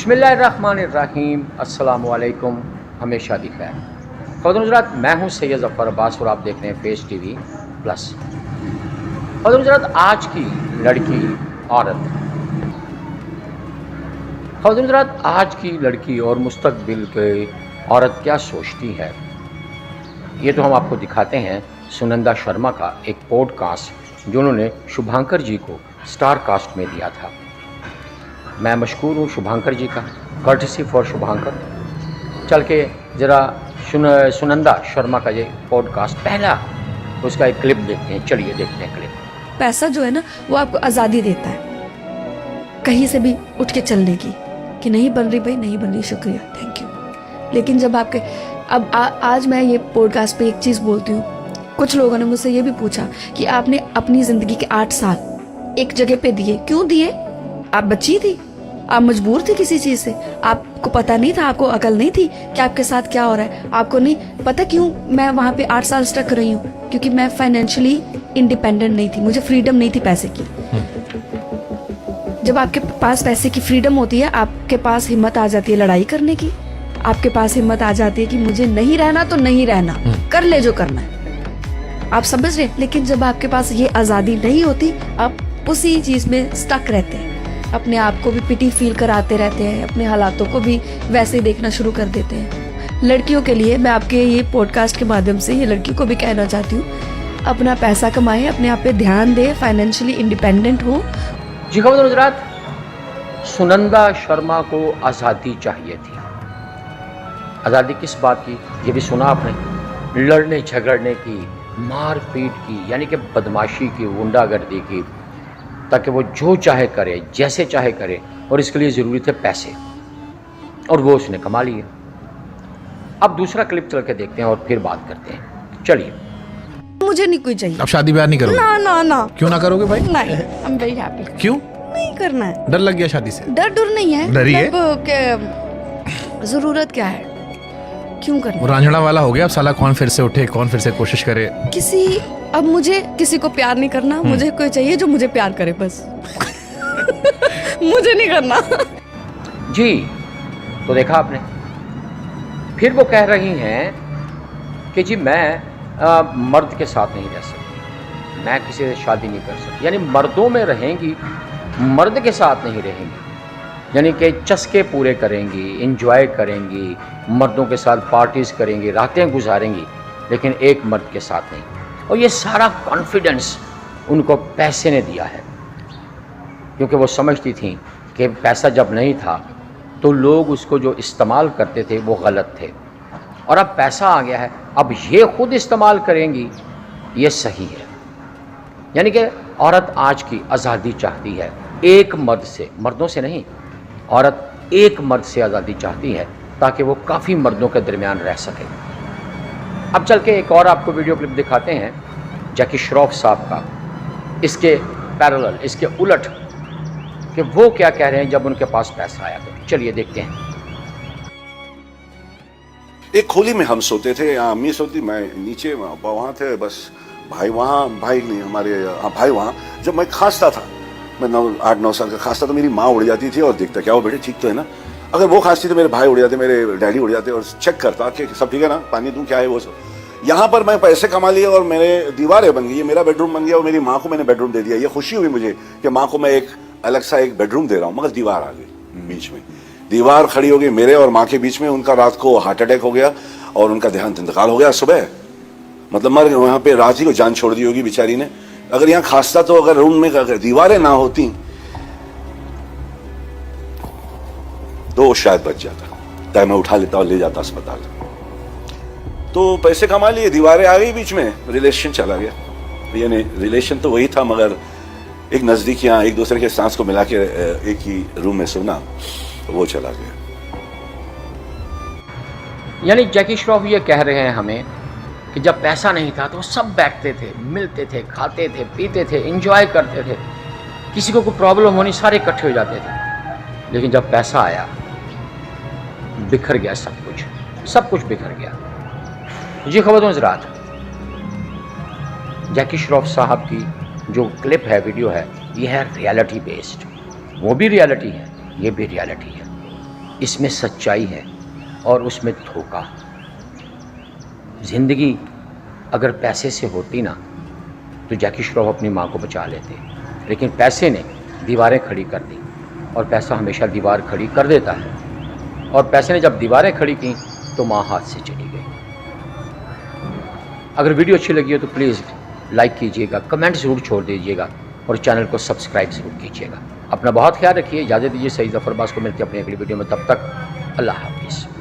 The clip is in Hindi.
बिस्मिल्लाहिर्रहमानिर्रहीम, अस्सलामुअलैकुम, हमेशा दी खैर। ख़वातीन हज़रात, मैं हूँ सैयद ज़फ़र अब्बास और आप देख रहे हैं फेस टीवी प्लस। ख़वातीन हज़रात, आज की लड़की औरत, ख़वातीन हज़रात, आज की लड़की और मुस्तक़बिल के औरत क्या सोचती है, ये तो हम आपको दिखाते हैं सुनंदा शर्मा का एक पॉडकास्ट जो उन्होंने शुभांकर जी को स्टार कास्ट में दिया था। मैं मशकूर हूँ शुभांकर जी का, कर्टसी फॉर शुभांकर। चल के ज़रा सुनंदा शर्मा का ये पॉडकास्ट पहला, उसका एक क्लिप देखते हैं। चलिए देखते हैं क्लिप। पैसा जो है ना, वो आपको आज़ादी देता है कहीं से भी उठ के चलने की, कि नहीं बन रही भाई, नहीं बन रही, शुक्रिया, थैंक यू। लेकिन जब आपके आज मैं ये पॉडकास्ट पे एक चीज़ बोलती हूँ। कुछ लोगों ने मुझसे ये भी पूछा कि आपने अपनी ज़िंदगी के 8 साल एक जगह पे दिए, क्यों दिए? आप बच्ची थी, आप मजबूर थी किसी चीज़ से, आपको पता नहीं था, आपको अकल नहीं थी कि आपके साथ क्या हो रहा है, आपको नहीं पता क्यों मैं वहाँ पे 8 साल स्टक रही हूँ? क्योंकि मैं फाइनेंशियली इंडिपेंडेंट नहीं थी, मुझे फ्रीडम नहीं थी पैसे की। जब आपके पास पैसे की फ्रीडम होती है, आपके पास हिम्मत आ जाती है लड़ाई करने की, आपके पास हिम्मत आ जाती है कि मुझे नहीं रहना तो नहीं रहना, कर ले जो करना है, आप समझ रहे। लेकिन जब आपके पास ये आज़ादी नहीं होती, आप उसी चीज़ में स्टक रहते हैं, अपने आप को भी पिटी फील कराते रहते हैं, अपने हालातों को भी वैसे ही देखना शुरू कर देते हैं। लड़कियों के लिए मैं आपके ये पॉडकास्ट के माध्यम से ये लड़की को भी कहना चाहती हूँ, अपना पैसा कमाएं, अपने आप पे ध्यान दें, फाइनेंशियली इंडिपेंडेंट हो। जी ख़वातीन हज़रात, सुनंदा शर्मा को आज़ादी चाहिए थी। आज़ादी किस बात की, ये भी सुना आपने, लड़ने झगड़ने की, मार पीट की, यानी कि बदमाशी की, गुंडागर्दी की, ताकि वो जो चाहे करे, जैसे चाहे करे, और इसके लिए ज़रूरी थे पैसे, और वो उसने कमा लिए। अब दूसरा क्लिप चल के देखते हैं और फिर बात करते हैं। चलिए। मुझे नहीं कोई चाहिए। अब शादी ब्याह नहीं करोगे? ना ना ना। क्यों ना करोगे भाई? नहीं, आई एम वेरी हैप्पी। क्यों नहीं करना है? डर लग गया शादी से? डर नहीं है। डरी है? जरूरत क्या है, क्यों करना? वो रांझड़ा वाला हो गया, अब साला कौन फिर से उठे, कौन फिर से कोशिश करे। अब मुझे किसी को प्यार नहीं करना, मुझे कोई चाहिए जो मुझे प्यार करे, बस। मुझे नहीं करना। जी, तो देखा आपने, फिर वो कह रही हैं कि जी मैं मर्द के साथ नहीं रह सकती, मैं किसी से शादी नहीं कर सकती, यानी मर्दों में रहेंगी, मर्द के साथ नहीं रहेंगी, यानी कि चस्के पूरे करेंगी, एंजॉय करेंगी, मर्दों के साथ पार्टीज़ करेंगी, रातें गुजारेंगी, लेकिन एक मर्द के साथ नहीं। और ये सारा कॉन्फिडेंस उनको पैसे ने दिया है, क्योंकि वो समझती थी कि पैसा जब नहीं था तो लोग उसको जो इस्तेमाल करते थे वो गलत थे, और अब पैसा आ गया है, अब ये खुद इस्तेमाल करेंगी, ये सही है। यानी कि औरत आज की आज़ादी चाहती है, एक मर्द से, मर्दों से नहीं, औरत एक मर्द से आज़ादी चाहती है ताकि वो काफ़ी मर्दों के दरमियान रह सके। अब चल के एक और आपको वीडियो क्लिप दिखाते हैं जैकी श्रॉफ साहब का, इसके पैरेलल, इसके उलट, कि वो क्या कह रहे हैं जब उनके पास पैसा आया। तो चलिए देखते हैं। एक खोली में हम सोते थे, यहाँ अम्मी सोती, मैं नीचे, वहाँ थे, बस भाई वहाँ, भाई नहीं हमारे, हाँ भाई वहाँ। जब मैं खांसता था, मैं 8-9 साल का खांसता, तो मेरी माँ उड़ जाती थी और देखता, क्या वो बेटे ठीक तो है ना। अगर वो खांसती तो मेरे भाई उड़ जाते, मेरे डैडी उड़ जाते, और चेक करता कि सब ठीक है ना, पानी दूँ, क्या है वो सब। यहाँ पर मैं पैसे कमा लिए और मेरे दीवारें बन गई, ये मेरा बेडरूम बन गया, और मेरी माँ को मैंने बेडरूम दे दिया। ये खुशी हुई मुझे कि माँ को मैं एक अलग सा एक बेडरूम दे रहा हूँ, मगर दीवार आ गई बीच में, दीवार खड़ी हो गई मेरे और माँ के बीच में। उनका रात को हार्ट अटैक हो गया और उनका देहांत इंतकाल हो गया सुबह, मतलब मर गए वहाँ पे, रात ही को जान छोड़ दी होगी बेचारी ने। अगर यहाँ खांसता तो, अगर रूम में अगर दीवारें ना होती तो शायद बच जाता, तय मैं उठा लेता और ले जाता अस्पताल। तो पैसे कमा लिए, दीवारें आ गई बीच में, रिलेशन चला गया। यानी रिलेशन तो वही था, मगर एक नजदीकियां, एक दूसरे के सांस को मिला के एक ही रूम में सोना, वो चला गया। यानी जैकी श्रॉफ ये कह रहे हैं हमें कि जब पैसा नहीं था तो सब बैठते थे, मिलते थे, खाते थे, पीते थे, एंजॉय करते थे, किसी को कोई प्रॉब्लम होनी सारे इकट्ठे हो जाते थे। लेकिन जब पैसा आया, बिखर गया सब कुछ बिखर गया। जी ख़वातीन हज़रात, जैकी श्रॉफ साहब की जो क्लिप है, वीडियो है, ये है रियलिटी बेस्ड। वो भी रियलिटी है, ये भी रियलिटी है। इसमें सच्चाई है और उसमें धोखा। ज़िंदगी अगर पैसे से होती ना तो जैकी श्रॉफ अपनी माँ को बचा लेते, लेकिन पैसे ने दीवारें खड़ी कर दी और पैसा हमेशा दीवार खड़ी कर देता है। और पैसे ने जब दीवारें खड़ी की तो माँ हाथ से चली गई। अगर वीडियो अच्छी लगी हो तो प्लीज़ लाइक कीजिएगा, कमेंट ज़रूर छोड़ दीजिएगा और चैनल को सब्सक्राइब ज़रूर कीजिएगा। अपना बहुत ख्याल रखिए, इजाज़त दीजिए। सईद ज़फ़र अब्बास को मिलती है अपनी अगली वीडियो में, तब तक अल्लाह हाफ़िज़।